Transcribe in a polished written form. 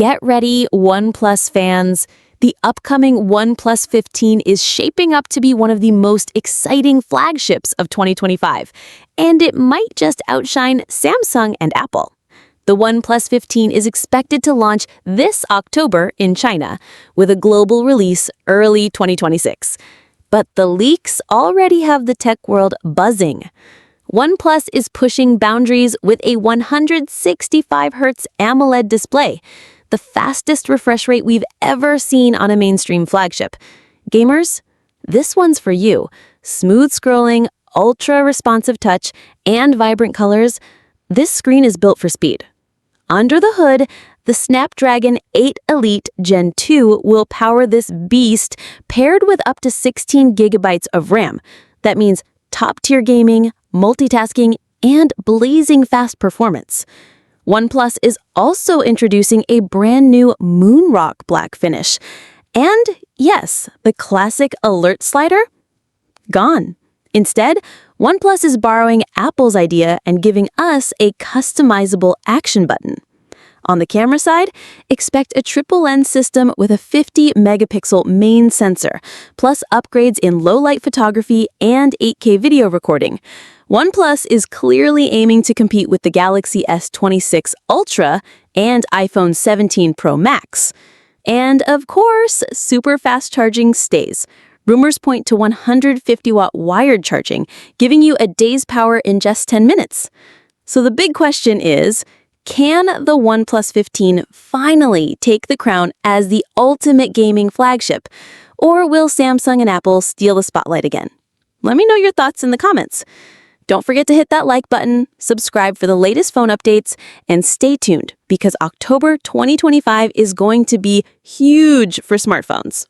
Get ready, OnePlus fans. The upcoming OnePlus 15 is shaping up to be one of the most exciting flagships of 2025, and it might just outshine Samsung and Apple. The OnePlus 15 is expected to launch this October in China, with a global release early 2026. But the leaks already have the tech world buzzing. OnePlus is pushing boundaries with a 165Hz AMOLED display, the fastest refresh rate we've ever seen on a mainstream flagship. Gamers, this one's for you. Smooth scrolling, ultra-responsive touch, and vibrant colors. This screen is built for speed. Under the hood, the Snapdragon 8 Elite Gen 2 will power this beast, paired with up to 16 gigabytes of RAM. That means top-tier gaming, multitasking, and blazing fast performance. OnePlus is also introducing a brand new Moonrock black finish. And yes, the classic alert slider? Gone. Instead, OnePlus is borrowing Apple's idea and giving us a customizable action button. On the camera side, expect a triple lens system with a 50-megapixel main sensor, plus upgrades in low-light photography and 8K video recording. OnePlus is clearly aiming to compete with the Galaxy S26 Ultra and iPhone 17 Pro Max. And of course, super fast charging stays. Rumors point to 150-watt wired charging, giving you a day's power in just 10 minutes. So the big question is, can the OnePlus 15 finally take the crown as the ultimate gaming flagship? Or will Samsung and Apple steal the spotlight again? Let me know your thoughts in the comments. Don't forget to hit that like button, subscribe for the latest phone updates, and stay tuned because October 2025 is going to be huge for smartphones.